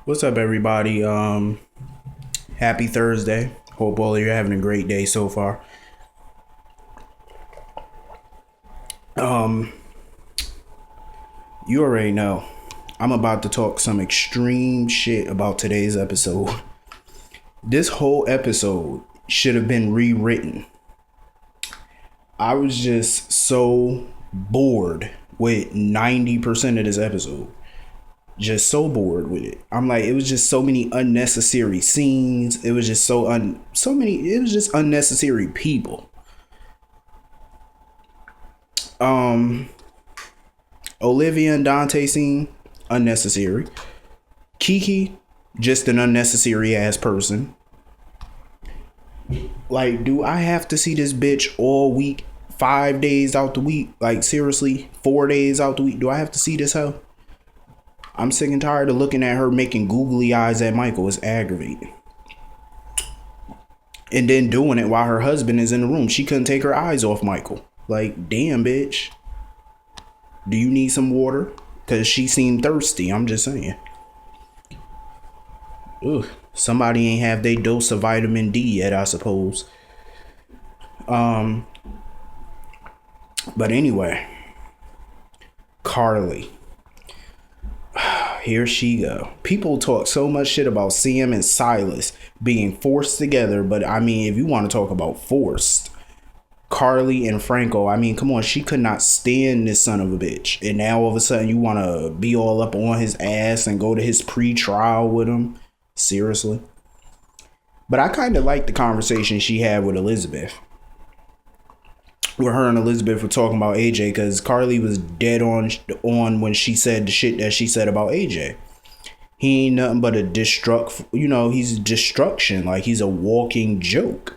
What's up, everybody? Happy Thursday. Hope all of you are having a great day so far. Um, you already know I'm about to talk some extreme shit about today's episode. This whole episode should have been rewritten. I was just so bored with 90% of this episode. Just so bored with it. I'm like, it was just so many unnecessary scenes. It was just it was just unnecessary people. Olivia and Dante scene, unnecessary. Kiki, just an unnecessary ass person. Like, do I have to see this bitch all week, 5 days out the week? Like, seriously, 4 days out the week? Do I have to see this hoe? I'm sick and tired of looking at her making googly eyes at Michael. It's aggravating. And then doing it while her husband is in the room. She couldn't take her eyes off Michael. Like, damn, bitch. Do you need some water? Because she seemed thirsty. I'm just saying. Ugh. Somebody ain't have their dose of vitamin D yet, I suppose. But anyway. Carly. Here she go. People talk so much shit about Sam and Silas being forced together, but I mean, if you want to talk about forced, Carly and Franco, I mean, come on, she could not stand this son of a bitch. And now all of a sudden you want to be all up on his ass and go to his pre-trial with him? Seriously? But I kind of like the conversation she had with Elizabeth. Where her and Elizabeth were talking about AJ, because Carly was dead on when she said the shit that she said about AJ. He ain't nothing but he's destruction. Like, he's a walking joke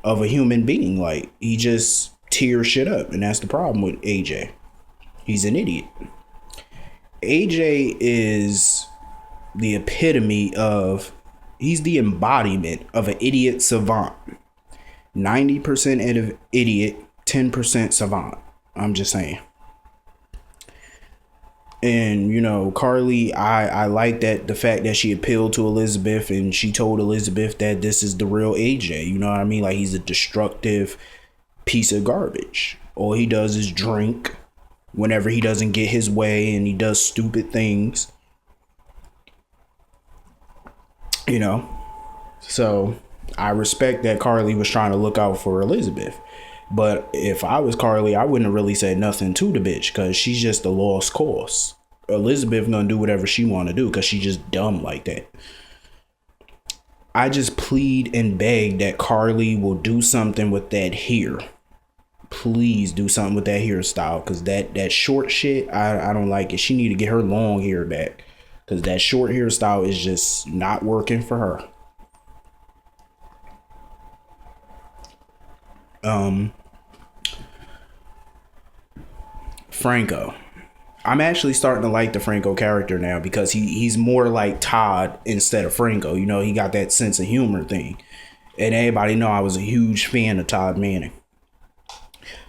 of a human being. Like, he just tears shit up, and that's the problem with AJ. He's an idiot. AJ is the he's the embodiment of an idiot savant. 90% idiot, 10% savant. I'm just saying. And, Carly, I like that the fact that she appealed to Elizabeth and she told Elizabeth that this is the real AJ. You know what I mean? Like, he's a destructive piece of garbage. All he does is drink whenever he doesn't get his way, and he does stupid things. So I respect that Carly was trying to look out for Elizabeth. But if I was Carly, I wouldn't have really said nothing to the bitch, because she's just a lost cause. Elizabeth gonna do whatever she want to do because she's just dumb like that. I just plead and beg that Carly will do something with that hair. Please do something with that hairstyle, because that short shit, I don't like it. She need to get her long hair back, because that short hairstyle is just not working for her. Franco. I'm actually starting to like the Franco character now, because he's more like Todd instead of Franco. He got that sense of humor thing. And everybody know I was a huge fan of Todd Manning.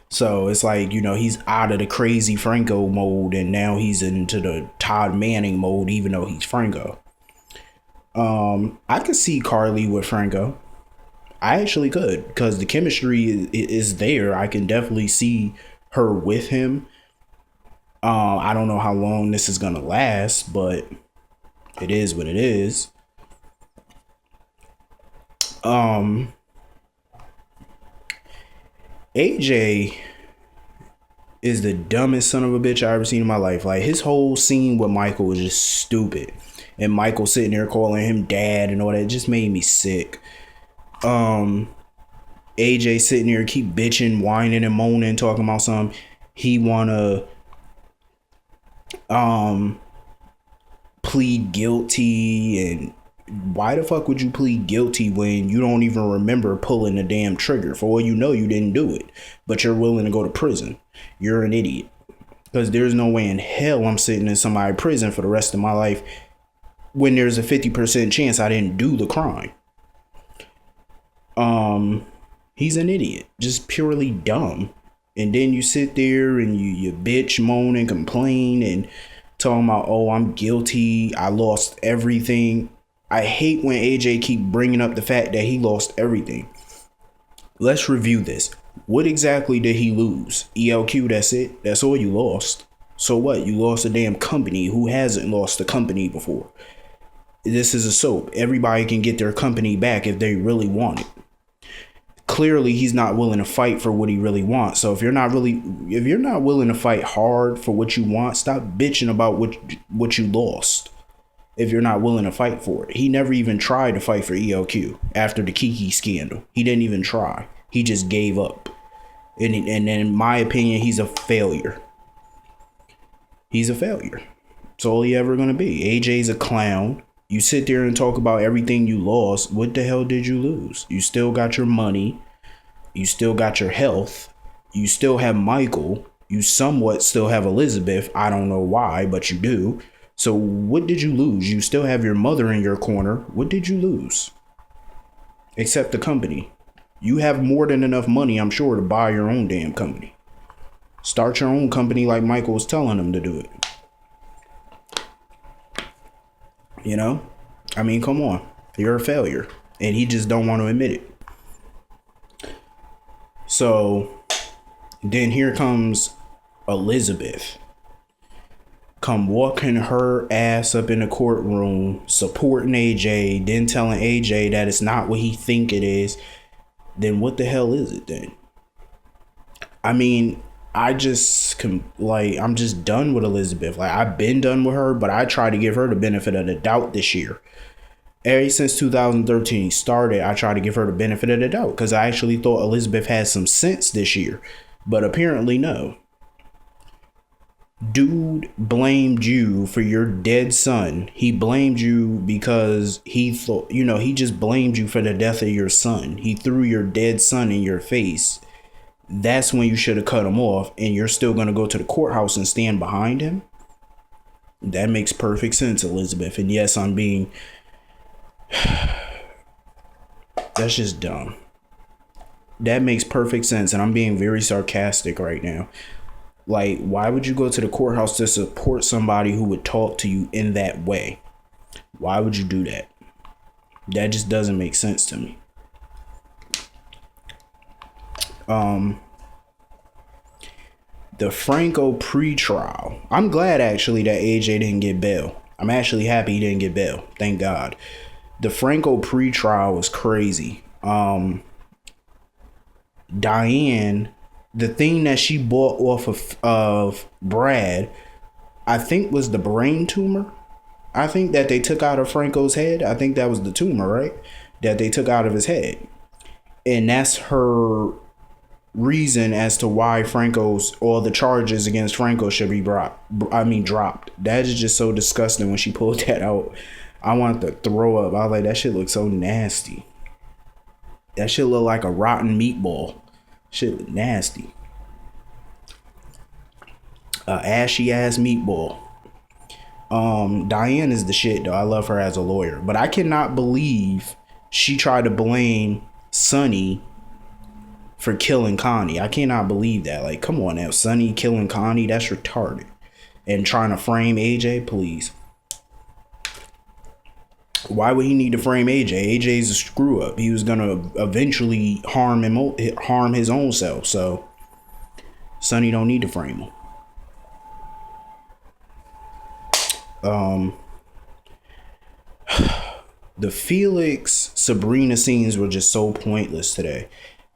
So it's like, he's out of the crazy Franco mode, and now he's into the Todd Manning mode, even though he's Franco. I could see Carly with Franco. I actually could, because the chemistry is there. I can definitely see her with him. I don't know how long this is gonna last, but it is what it is. AJ is the dumbest son of a bitch I ever seen in my life. Like, his whole scene with Michael was just stupid, and Michael sitting there calling him dad and all that just made me sick. AJ sitting there keep bitching, whining and moaning, talking about something he wanna plead guilty. And why the fuck would you plead guilty when you don't even remember pulling the damn trigger? For all you know, you didn't do it, but you're willing to go to prison. You're an idiot, because there's no way in hell I'm sitting in somebody's prison for the rest of my life when there's a 50% chance I didn't do the crime. He's an idiot, just purely dumb. And then you sit there and you bitch, moan, and complain, and talking about, oh, I'm guilty, I lost everything. I hate when AJ keep bringing up the fact that he lost everything. Let's review this. What exactly did he lose? ELQ, that's it? That's all you lost? So what? You lost a damn company. Who hasn't lost a company before? This is a soap. Everybody can get their company back if they really want it. Clearly, he's not willing to fight for what he really wants. So if you're not willing to fight hard for what you want, stop bitching about what you lost. If you're not willing to fight for it. He never even tried to fight for ELQ after the Kiki scandal. He didn't even try. He just gave up. And in my opinion, he's a failure. He's a failure. That's all he ever going to be. AJ's a clown. You sit there and talk about everything you lost. What the hell did you lose? You still got your money. You still got your health. You still have Michael. You somewhat still have Elizabeth. I don't know why, but you do. So what did you lose? You still have your mother in your corner. What did you lose? Except the company. You have more than enough money, I'm sure, to buy your own damn company. Start your own company like Michael was telling him to do it. You know? I mean, come on. You're a failure. And he just don't want to admit it. So then here comes Elizabeth. Come walking her ass up in the courtroom, supporting AJ, then telling AJ that it's not what he think it is. Then what the hell is it then? I mean, I'm just done with Elizabeth. Like, I've been done with her, but I try to give her the benefit of the doubt this year. Ever since 2013 started, I try to give her the benefit of the doubt because I actually thought Elizabeth had some sense this year, but apparently no. Dude blamed you for your dead son. He blamed you because he thought, he just blamed you for the death of your son. He threw your dead son in your face. That's when you should have cut him off, and you're still going to go to the courthouse and stand behind him? That makes perfect sense, Elizabeth. And yes, I'm being... That's just dumb. That makes perfect sense, and I'm being very sarcastic right now. Like, why would you go to the courthouse to support somebody who would talk to you in that way? Why would you do that? That just doesn't make sense to me. The Franco pre-trial. I'm glad actually that AJ didn't get bail. I'm actually happy he didn't get bail. Thank God. The Franco pre-trial was crazy. Diane, the thing that she bought off of Brad, I think was the brain tumor. I think that they took out of Franco's head. I think that was the tumor, right? That they took out of his head. And that's her reason as to why all the charges against Franco should be dropped. That is just so disgusting when she pulled that out. I wanted to throw up. I was like, that shit looks so nasty. That shit look like a rotten meatball. Shit look nasty. Ashy ass meatball. Diane is the shit though. I love her as a lawyer. But I cannot believe she tried to blame Sonny for killing Connie. I cannot believe that. Like, come on now. Sonny killing Connie, that's retarded. And trying to frame AJ, please. Why would he need to frame AJ? AJ's a screw up. He was gonna eventually harm his own self. So Sonny don't need to frame him. The Felix Sabrina scenes were just so pointless today.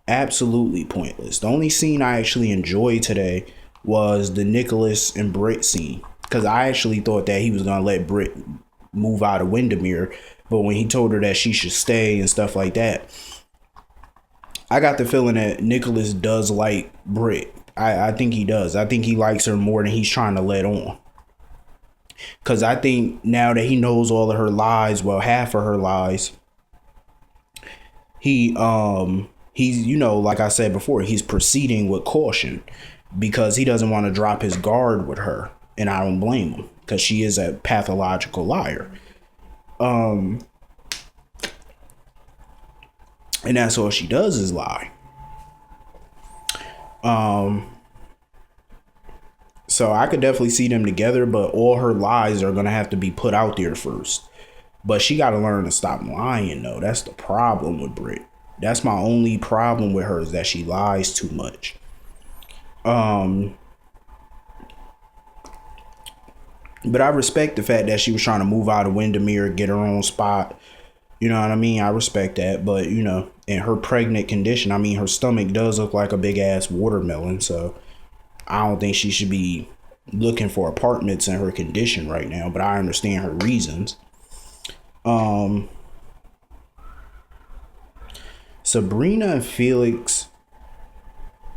Absolutely pointless. The only scene I actually enjoyed today was the Nicholas and Britt scene, because I actually thought that he was gonna let Britt move out of Windermere, but when he told her that she should stay and stuff like that, I got the feeling that Nicholas does like Britt. I think he does. I think he likes her more than he's trying to let on. Because I think now that he knows all of her lies, well, half of her lies, he's, like I said before, he's proceeding with caution because he doesn't want to drop his guard with her. And I don't blame him because she is a pathological liar. And that's all she does is lie. So I could definitely see them together, but all her lies are gonna have to be put out there first. But she got to learn to stop lying, though. That's the problem with Brit. That's my only problem with her, is that she lies too much. But I respect the fact that she was trying to move out of Windermere, get her own spot. You know what I mean? I respect that. But, you know, in her pregnant condition, I mean, her stomach does look like a big ass watermelon. So I don't think she should be looking for apartments in her condition right now. But I understand her reasons. Sabrina and Felix,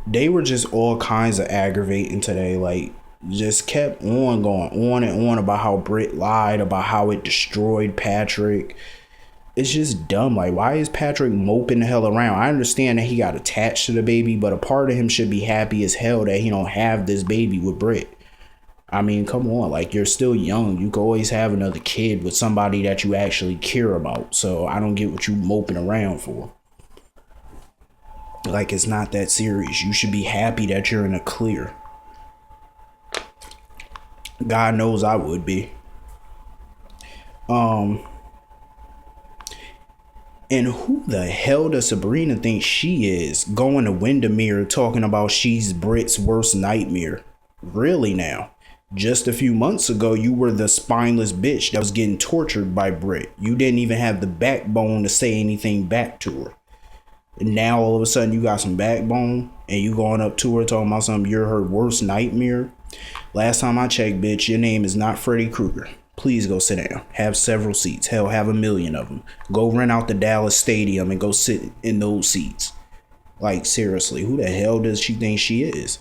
they were just all kinds of aggravating today. Like, just kept on going on and on about how Britt lied, about how it destroyed Patrick. It's just dumb. Like, why is Patrick moping the hell around? I understand that he got attached to the baby, but a part of him should be happy as hell that he don't have this baby with Britt. I mean, come on, like, you're still young. You can always have another kid with somebody that you actually care about. So I don't get what you moping around for. Like, it's not that serious. You should be happy that you're in the clear. God knows I would be. And who the hell does Sabrina think she is, going to Windermere talking about she's Britt's worst nightmare? Really now? Just a few months ago, you were the spineless bitch that was getting tortured by Britt. You didn't even have the backbone to say anything back to her. And now all of a sudden you got some backbone and you going up to her talking about something, you're her worst nightmare. Last time I checked, bitch, your name is not Freddy Krueger. Please go sit down. Have several seats. Hell, have 1,000,000 of them. Go rent out the Dallas Stadium and go sit in those seats. Like, seriously, who the hell does she think she is?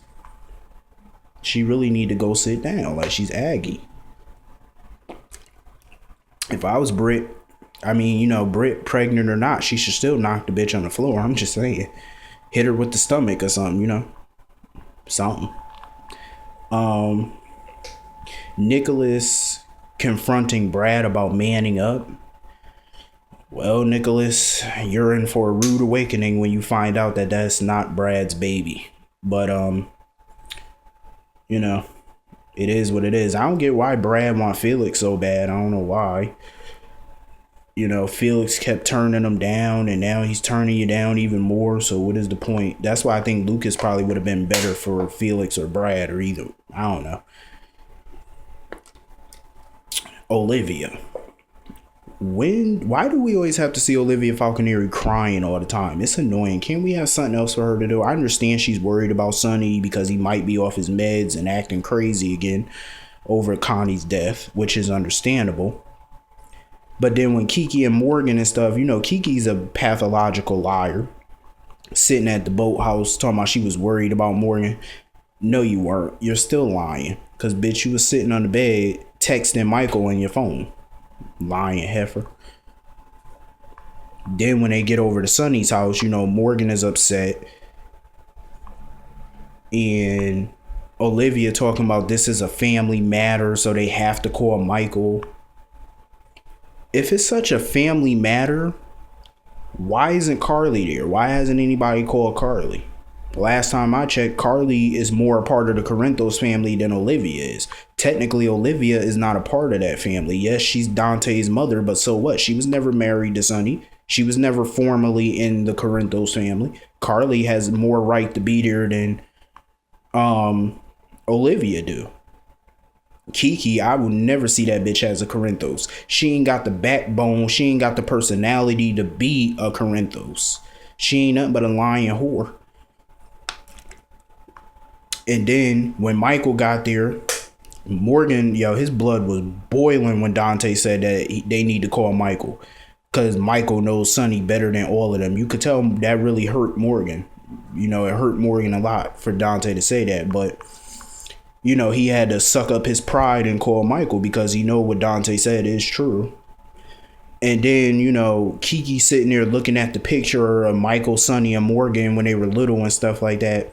She really need to go sit down. Like, she's Aggie. If I was Britt, I mean, you know, Britt, pregnant or not, she should still knock the bitch on the floor. I'm just saying. Hit her with the stomach or something, you know. Something. Nicholas confronting Brad about manning up. Well, Nicholas, you're in for a rude awakening when you find out that that's not Brad's baby. But, you know, it is what it is. I don't get why Brad want Felix so bad. I don't know why. You know, Felix kept turning him down, and now he's turning you down even more. So what is the point? That's why I think Lucas probably would have been better for Felix or Brad, or either. I don't know. Olivia. Why do we always have to see Olivia Falconeri crying all the time? It's annoying. Can't we have something else for her to do? I understand she's worried about Sonny because he might be off his meds and acting crazy again over Connie's death, which is understandable. But then when Kiki and Morgan and stuff, you know, Kiki's a pathological liar. Sitting at the boathouse talking about she was worried about Morgan. No, you weren't. You're still lying. Because, bitch, you was sitting on the bed texting Michael on your phone. Lying heifer. Then when they get over to Sonny's house, you know, Morgan is upset. And Olivia talking about this is a family matter, so they have to call Michael. If it's such a family matter, why isn't Carly there? Why hasn't anybody called Carly? Last time I checked, Carly is more a part of the Corinthos family than Olivia is. Technically, Olivia is not a part of that family. Yes, she's Dante's mother, but so what? She was never married to Sonny. She was never formally in the Corinthos family. Carly has more right to be there than Olivia do. Kiki, I will never see that bitch as a Corinthos. She ain't got the backbone. She ain't got the personality to be a Corinthos. She ain't nothing but a lying whore. And then when Michael got there, Morgan, his blood was boiling when Dante said that they need to call Michael. Because Michael knows Sonny better than all of them. You could tell that really hurt Morgan. You know, it hurt Morgan a lot for Dante to say that. But, you know, he had to suck up his pride and call Michael because he know what Dante said is true. And then, you know, Kiki sitting there looking at the picture of Michael, Sonny, and Morgan when they were little and stuff like that.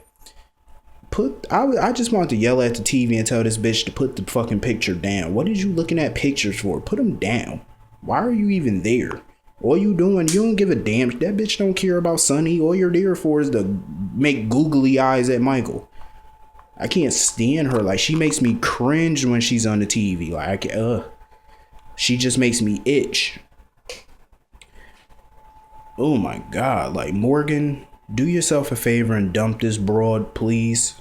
I just want to yell at the TV and tell this bitch to put the fucking picture down. What are you looking at pictures for? Put them down. Why are you even there? All you doing, you don't give a damn. That bitch don't care about Sonny. All you're there for is to make googly eyes at Michael. I can't stand her. Like, she makes me cringe when she's on the TV. Like, she just makes me itch. Oh my God. Like, Morgan, do yourself a favor and dump this broad, please.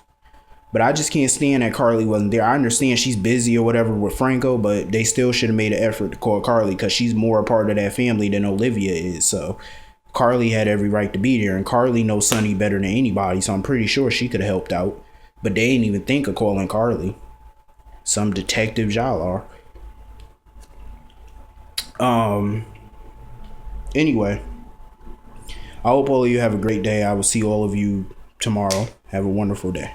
But I just can't stand that Carly wasn't there. I understand she's busy or whatever with Franco, but they still should have made an effort to call Carly because she's more a part of that family than Olivia is. So Carly had every right to be there, and Carly knows Sonny better than anybody, so I'm pretty sure she could have helped out. But they didn't even think of calling Carly. Some detective y'all are. Anyway, I hope all of you have a great day. I will see all of you tomorrow. Have a wonderful day.